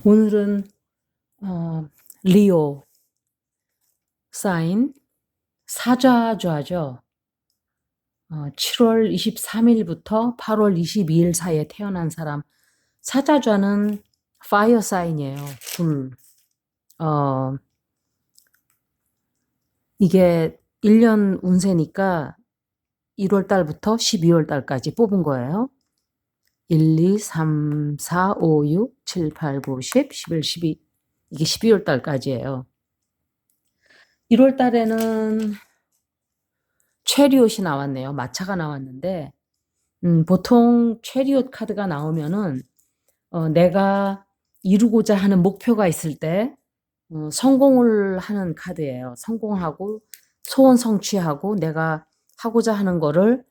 오늘은 리오 사인 사자좌죠. 7월 23일부터 8월 22일 사이에 태어난 사람. 사자좌는 파이어 사인이에요. 불. 이게 1년 운세니까 1월 달부터 12월 달까지 뽑은 거예요. 1, 2, 3, 4, 5, 6, 7, 8, 9, 10, 11, 12. 이게 12월 달까지예요. 1월 달에는 체리엇이 나왔네요. 마차가 나왔는데 보통 체리엇 카드가 나오면은 내가 이루고자 하는 목표가 있을 때 성공을 하는 카드예요. 성공하고 소원 성취하고 내가 하고자 하는 거를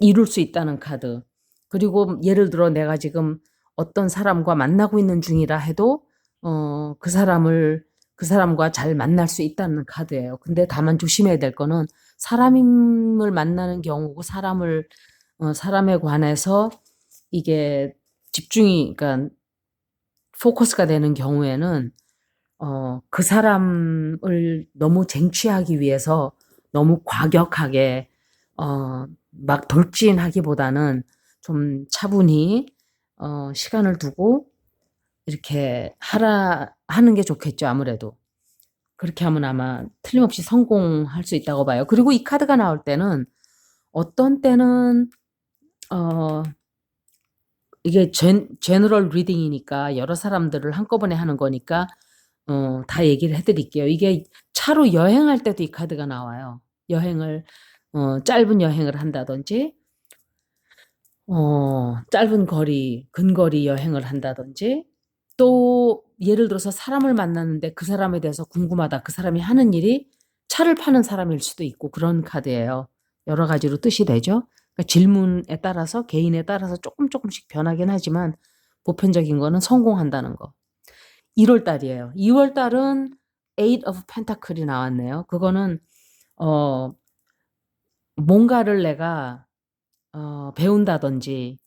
이룰 수 있다는 카드. 그리고 예를 들어 내가 지금 어떤 사람과 만나고 있는 중이라 해도 그 사람과 잘 만날 수 있다는 카드예요. 근데 다만 조심해야 될 거는 사람을 만나는 경우고 사람에 관해서 이게 그러니까 포커스가 되는 경우에는 그 사람을 너무 쟁취하기 위해서 너무 과격하게 막 돌진하기보다는 좀 차분히 시간을 두고 이렇게 하는 게 좋겠죠, 아무래도. 그렇게 하면 아마 틀림없이 성공할 수 있다고 봐요. 그리고 이 카드가 나올 때는 어떤 때는 이게 제너럴 리딩이니까 여러 사람들을 한꺼번에 하는 거니까 다 얘기를 해드릴게요. 이게 차로 여행할 때도 이 카드가 나와요. 짧은 여행을 한다든지 짧은 근거리 여행을 한다든지 또 예를 들어서 사람을 만났는데 그 사람에 대해서 궁금하다. 그 사람이 하는 일이 차를 파는 사람일 수도 있고 그런 카드예요. 여러 가지로 뜻이 되죠. 그러니까 질문에 따라서 개인에 따라서 조금씩 변하긴 하지만 보편적인 거는 성공한다는 거. 1월 달이에요. 2월 달은 Eight of Pentacle이 나왔네요. 그거는 뭔가를 내가 배운다든지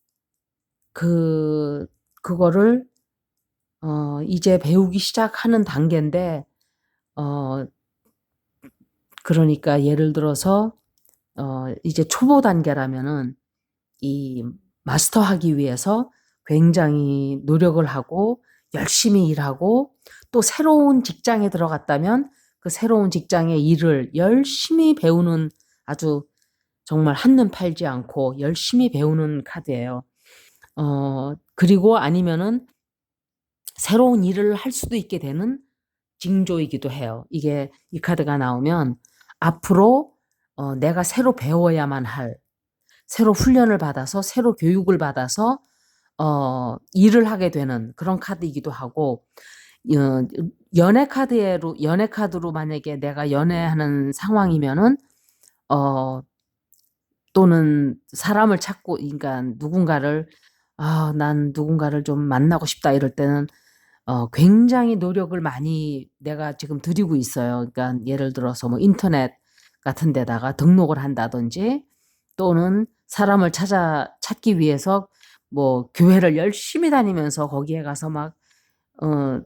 그거를 이제 배우기 시작하는 단계인데 그러니까 예를 들어서 이제 초보 단계라면은 이 마스터하기 위해서 굉장히 노력을 하고 열심히 일하고 또 새로운 직장에 들어갔다면 그 새로운 직장의 일을 열심히 배우는 아주 정말 한눈 팔지 않고 열심히 배우는 카드예요. 그리고 아니면은 새로운 일을 할 수도 있게 되는 징조이기도 해요. 이 카드가 나오면 앞으로 내가 새로 배워야만 새로 훈련을 받아서 새로 교육을 받아서 일을 하게 되는 그런 카드이기도 하고 연애 카드로 만약에 내가 연애하는 상황이면은 또는 사람을 찾고 그러니까 난 누군가를 좀 만나고 싶다 이럴 때는 굉장히 노력을 많이 내가 지금 들이고 있어요. 그러니까 예를 들어서 뭐 인터넷 같은 데다가 등록을 한다든지 또는 사람을 찾기 위해서 뭐 교회를 열심히 다니면서 거기에 가서 막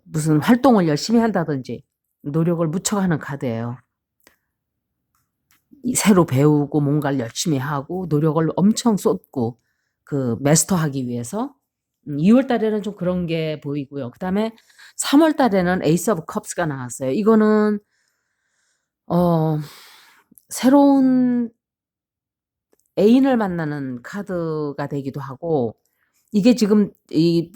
무슨 활동을 열심히 한다든지 노력을 무척 하는 카드예요. 새로 배우고 뭔가를 열심히 하고 노력을 엄청 쏟고 마스터하기 위해서 2월 달에는 좀 그런 게 보이고요. 그다음에 3월 달에는 에이스 오브 컵스가 나왔어요. 이거는 새로운 애인을 만나는 카드가 되기도 하고 이게 지금 이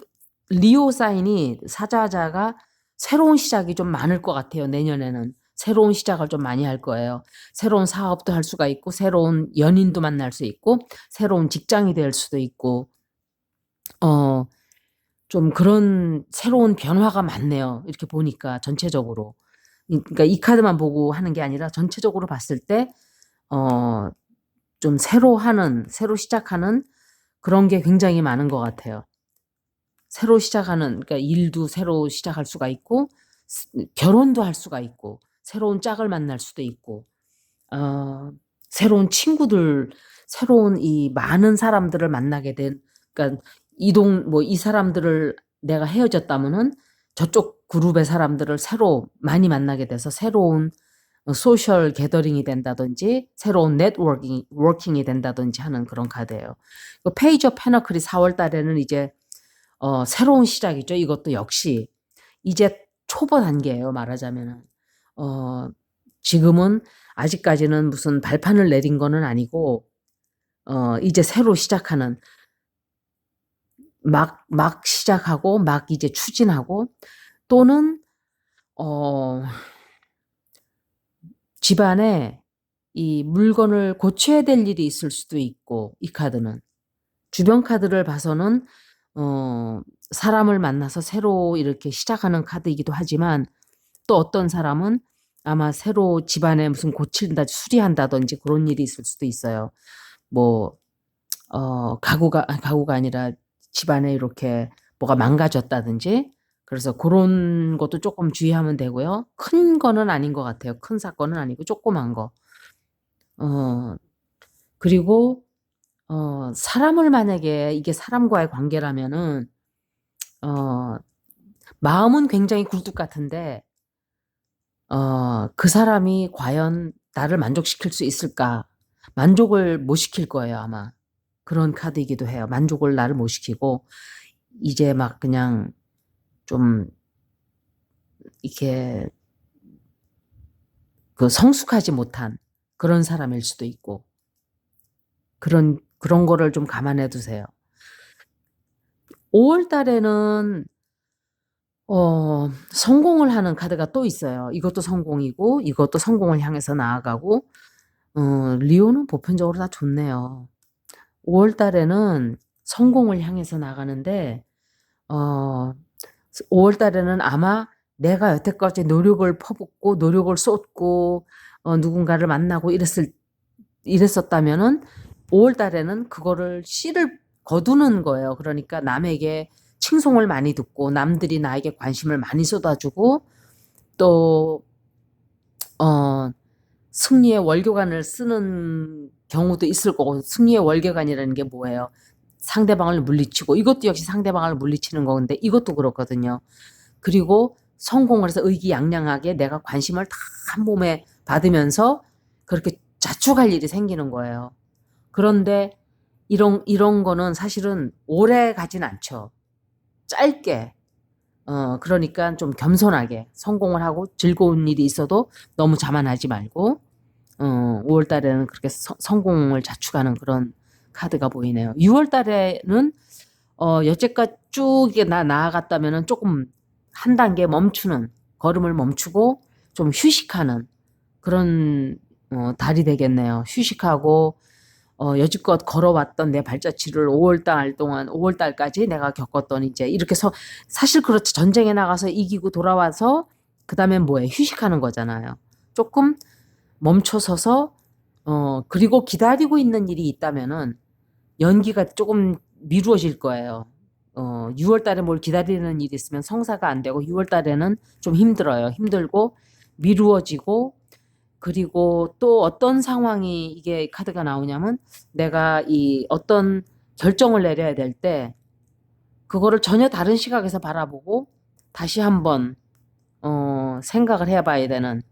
리오 사인이 사자가 새로운 시작이 좀 많을 것 같아요. 내년에는 새로운 시작을 좀 많이 할 거예요. 새로운 사업도 할 수가 있고 새로운 연인도 만날 수 있고 새로운 직장이 될 수도 있고 좀 그런 새로운 변화가 많네요. 이렇게 보니까 전체적으로. 그러니까 이 카드만 보고 하는 게 아니라 전체적으로 봤을 때 좀 새로 시작하는 그런 게 굉장히 많은 것 같아요. 새로 시작하는 그러니까 일도 새로 시작할 수가 있고 결혼도 할 수가 있고 새로운 짝을 만날 수도 있고 새로운 친구들 새로운 이 많은 사람들을 만나게 된 그러니까 뭐 이 사람들을 내가 헤어졌다면은 저쪽 그룹의 사람들을 새로 많이 만나게 돼서 새로운 소셜 게더링이 된다든지 새로운 워킹이 된다든지 하는 그런 카드예요. 그 페이지 오브 페너클이 4월 달에는 이제 새로운 시작이죠. 이것도 역시 이제 초보 단계예요. 말하자면은 지금은 아직까지는 무슨 발판을 내린 거는 아니고 이제 새로 시작하는 막 시작하고 막 이제 추진하고 또는 집안에 이 물건을 고쳐야 될 일이 있을 수도 있고 이 카드는 주변 카드를 봐서는 사람을 만나서 새로 이렇게 시작하는 카드이기도 하지만 또 어떤 사람은 아마 새로 집안에 무슨 수리한다든지 그런 일이 있을 수도 있어요. 뭐 가구가 아니라 집안에 이렇게 뭐가 망가졌다든지 그래서 그런 것도 조금 주의하면 되고요. 큰 거는 아닌 것 같아요. 큰 사건은 아니고 조그만 거. 그리고 사람을 만약에 이게 사람과의 관계라면은 마음은 굉장히 굴뚝 같은데 그 사람이 과연 나를 만족시킬 수 있을까? 만족을 못 시킬 거예요, 아마. 그런 카드이기도 해요. 만족을 나를 못 시키고 이제 막 그냥 좀 이렇게 그 성숙하지 못한 그런 사람일 수도 있고 그런 거를 좀 감안해 두세요. 5월 달에는 성공을 하는 카드가 또 있어요. 이것도 성공이고 이것도 성공을 향해서 나아가고 리오는 보편적으로 다 좋네요. 5월 달에는 성공을 향해서 나가는데 5월 달에는 아마 내가 여태까지 노력을 퍼붓고 노력을 쏟고 누군가를 만나고 이랬었다면은 5월 달에는 그거를 씨를 거두는 거예요. 그러니까 남에게 칭송을 많이 듣고 남들이 나에게 관심을 많이 쏟아주고 또 승리의 월교관을 쓰는 경우도 있을 거고 승리의 월교관이라는 게 뭐예요? 상대방을 물리치고 이것도 역시 상대방을 물리치는 건데 이것도 그렇거든요. 그리고 성공을 해서 의기양양하게 내가 관심을 다 한 몸에 받으면서 그렇게 자축할 일이 생기는 거예요. 그런데 이런 거는 사실은 오래 가진 않죠. 짧게. 그러니까 좀 겸손하게 성공을 하고 즐거운 일이 있어도 너무 자만하지 말고 5월 달에는 그렇게 성공을 자축하는 그런 카드가 보이네요. 6월 달에는 여태까지 쭉 이게 나아갔다면은 조금 한 단계 멈추는 걸음을 멈추고 좀 휴식하는 그런 달이 되겠네요. 휴식하고 여지껏 걸어왔던 내 발자취를 5월 달까지 내가 겪었던 이제 이렇게 사실 그렇죠. 전쟁에 나가서 이기고 돌아와서 그다음엔 뭐예요? 휴식하는 거잖아요. 조금 멈춰서서 그리고 기다리고 있는 일이 있다면은 연기가 조금 미루어질 거예요. 6월 달에 뭘 기다리는 일이 있으면 성사가 안 되고 6월 달에는 좀 힘들어요. 힘들고 미루어지고 그리고 또 어떤 상황이 이게 카드가 나오냐면 내가 이 어떤 결정을 내려야 될 때 그거를 전혀 다른 시각에서 바라보고 다시 한번 생각을 해봐야 되는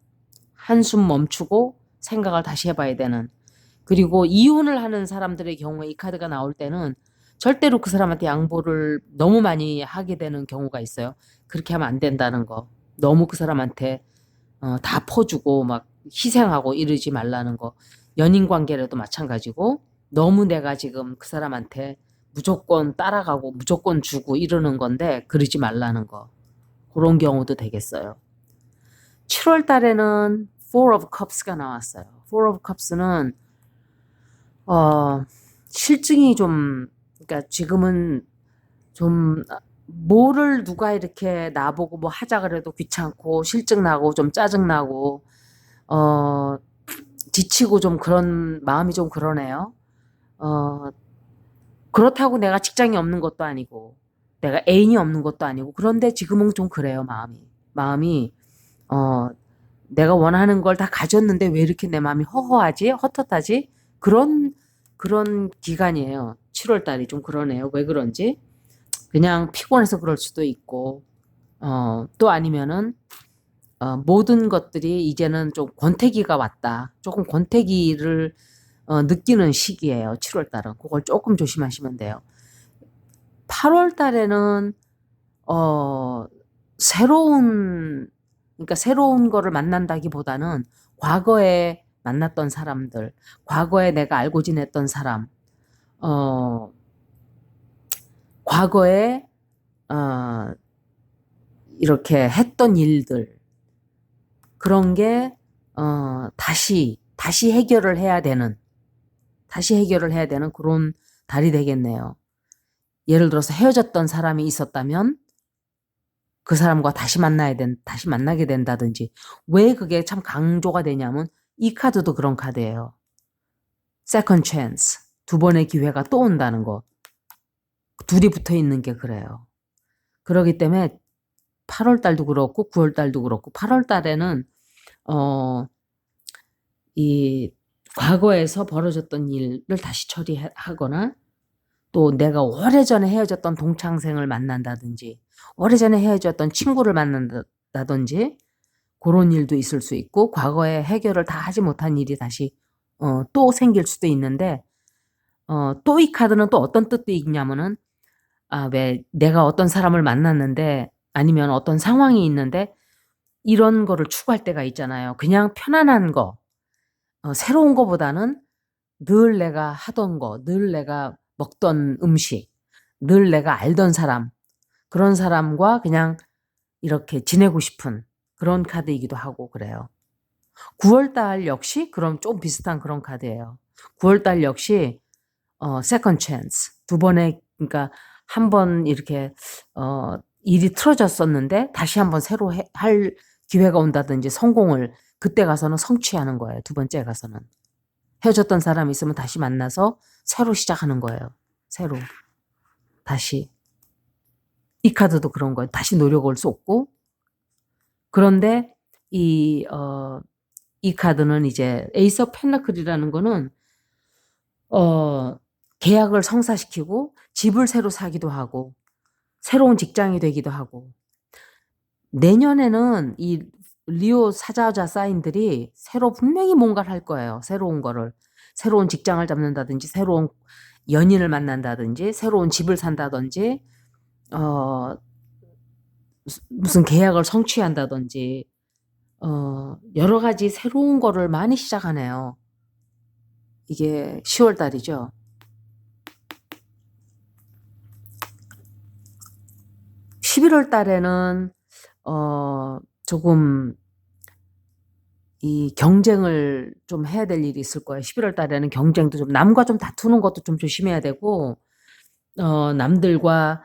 한숨 멈추고 생각을 다시 해봐야 되는 그리고 이혼을 하는 사람들의 경우에 이 카드가 나올 때는 절대로 그 사람한테 양보를 너무 많이 하게 되는 경우가 있어요. 그렇게 하면 안 된다는 거. 너무 그 사람한테 다 퍼주고 막 희생하고 이러지 말라는 거. 연인 관계라도 마찬가지고 너무 내가 지금 그 사람한테 무조건 따라가고 무조건 주고 이러는 건데 그러지 말라는 거. 그런 경우도 되겠어요. 7월 달에는 Four of Cups가 나왔어요. Four of Cups는 실증이 좀 그러니까 지금은 좀 뭐를 누가 이렇게 나보고 뭐 하자 그래도 귀찮고 실증 나고 좀 짜증 나고 지치고 좀 그런 마음이 좀 그러네요. 그렇다고 내가 직장이 없는 것도 아니고 내가 애인이 없는 것도 아니고 그런데 지금은 좀 그래요, 마음이 내가 원하는 걸 다 가졌는데 왜 이렇게 내 마음이 허허하지? 헛헛하지? 그런 기간이에요. 7월 달이 좀 그러네요. 왜 그런지. 그냥 피곤해서 그럴 수도 있고, 또 아니면은, 모든 것들이 이제는 좀 권태기가 왔다. 조금 권태기를 느끼는 시기예요. 7월 달은. 그걸 조금 조심하시면 돼요. 8월 달에는 그러니까 새로운 거를 만난다기보다는 과거에 만났던 사람들, 과거에 내가 알고 지냈던 사람, 어, 과거에 어, 이렇게 했던 일들, 그런 게 다시 해결을 해야 되는, 그런 달이 되겠네요. 예를 들어서 헤어졌던 사람이 있었다면 그 사람과 다시 만나게 된다든지. 왜 그게 참 강조가 되냐면 이 카드도 그런 카드예요. Second chance. 두 번의 기회가 또 온다는 거. 둘이 붙어 있는 게 그래요. 그렇기 때문에 8월 달도 그렇고 9월 달도 그렇고 8월 달에는 이 과거에서 벌어졌던 일을 다시 처리하거나 또 내가 오래전에 헤어졌던 동창생을 만난다든지 오래전에 헤어졌던 친구를 만난다든지 그런 일도 있을 수 있고 과거에 해결을 다 하지 못한 일이 다시 또 생길 수도 있는데 또 이 카드는 또 어떤 뜻도 있냐면은 왜 내가 어떤 사람을 만났는데 아니면 어떤 상황이 있는데 이런 거를 추구할 때가 있잖아요. 그냥 편안한 거, 새로운 거보다는 늘 내가 하던 거, 늘 내가 먹던 음식, 늘 내가 알던 사람, 그런 사람과 그냥 이렇게 지내고 싶은 그런 카드이기도 하고 그래요. 9월 달 역시 그럼 좀 비슷한 그런 카드예요. 9월 달 역시 second chance. 두 번의 그러니까 한 번 이렇게 일이 틀어졌었는데 다시 한번 새로 할 기회가 온다든지 성공을 그때 가서는 성취하는 거예요. 두 번째 가서는. 헤어졌던 사람이 있으면 다시 만나서 새로 시작하는 거예요. 새로. 다시. 이 카드도 그런 거예요. 다시 노력을 쏟고. 그런데 이 카드는 이제 에이스 오브 펜타클이라는 거는 계약을 성사시키고 집을 새로 사기도 하고 새로운 직장이 되기도 하고 내년에는 이 리오 사자자 사인들이 새로 분명히 뭔가를 할 거예요. 새로운 거를. 새로운 직장을 잡는다든지 새로운 연인을 만난다든지 새로운 집을 산다든지 무슨 계약을 성취한다든지 여러 가지 새로운 거를 많이 시작하네요. 이게 10월 달이죠. 11월 달에는 조금 이 경쟁을 좀 해야 될 일이 있을 거예요. 11월 달에는 경쟁도 좀 남과 좀 다투는 것도 좀 조심해야 되고 남들과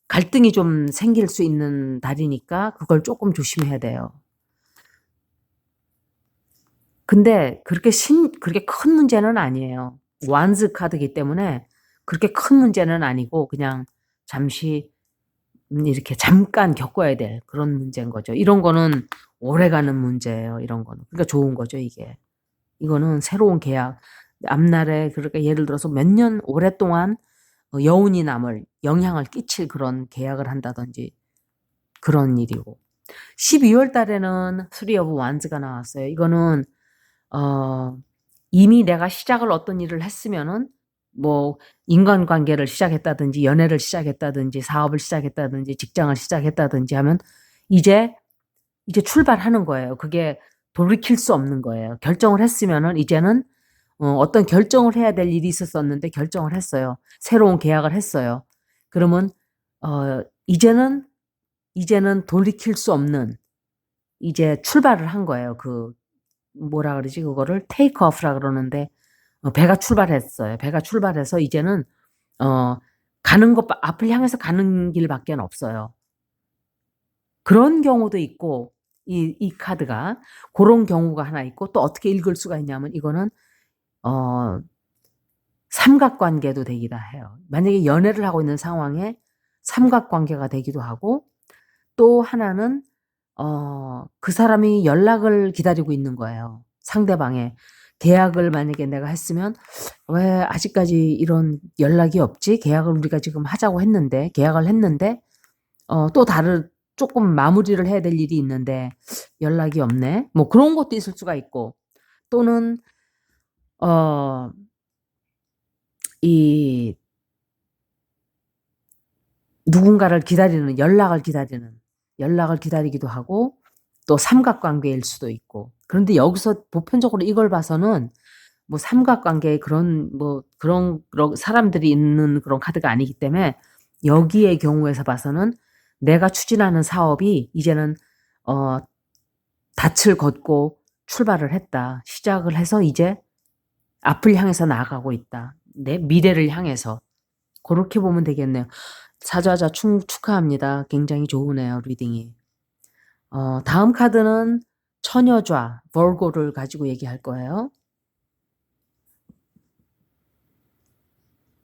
갈등이 좀 생길 수 있는 달이니까 그걸 조금 조심해야 돼요. 근데 그렇게 큰 문제는 아니에요. 완즈 카드이기 때문에 그렇게 큰 문제는 아니고 그냥 잠시 이렇게 잠깐 겪어야 될 그런 문제인 거죠. 이런 거는 오래가는 문제예요. 이런 거는. 그러니까 좋은 거죠, 이게. 이거는 새로운 계약. 앞날에 그러니까 예를 들어서 몇 년 오랫동안 여운이 남을 영향을 끼칠 그런 계약을 한다든지 그런 일이고. 12월 달에는 Three of Wands가 나왔어요. 이거는 이미 내가 시작을 어떤 일을 했으면은 뭐 인간관계를 시작했다든지 연애를 시작했다든지 사업을 시작했다든지 직장을 시작했다든지 하면 이제 출발하는 거예요. 그게 돌이킬 수 없는 거예요. 결정을 했으면은 이제는 어떤 결정을 해야 될 일이 있었었는데 결정을 했어요. 새로운 계약을 했어요. 그러면 이제는 돌이킬 수 없는 이제 출발을 한 거예요. 그 뭐라 그러지? 그거를 테이크 오프라 그러는데 배가 출발했어요. 배가 출발해서 이제는 가는 것 앞을 향해서 가는 길밖에는 없어요. 그런 경우도 있고 이 카드가 그런 경우가 하나 있고 또 어떻게 읽을 수가 있냐면 이거는 삼각관계도 되기도 해요. 만약에 연애를 하고 있는 상황에 삼각관계가 되기도 하고 또 하나는 그 사람이 연락을 기다리고 있는 거예요. 상대방의. 계약을 만약에 내가 했으면 '왜 아직까지 이런 연락이 없지? 계약을 우리가 지금 하자고 했는데 계약을 했는데 또 다른 쪼끔 마무리를 해야 될 일이 있는데 연락이 없네.' 뭐 그런 것도 있을 수가 있고 또는 어 이 누군가를 기다리는 연락을 기다리기도 하고 또 삼각관계일 수도 있고 그런데 여기서 보편적으로 이걸 봐서는 뭐 삼각관계에 그런 사람들이 있는 그런 카드가 아니기 때문에 여기의 경우에서 봐서는 내가 추진하는 사업이 이제는 어 닻을 걷고 출발을 했다. 시작을 해서 이제 앞을 향해서 나아가고 있다. 내 미래를 향해서. 고렇게 보면 되겠네요. 사주하자 축하합니다. 굉장히 좋으네요, 리딩이. 다음 카드는 처녀좌, Virgo를 가지고 얘기할 거예요.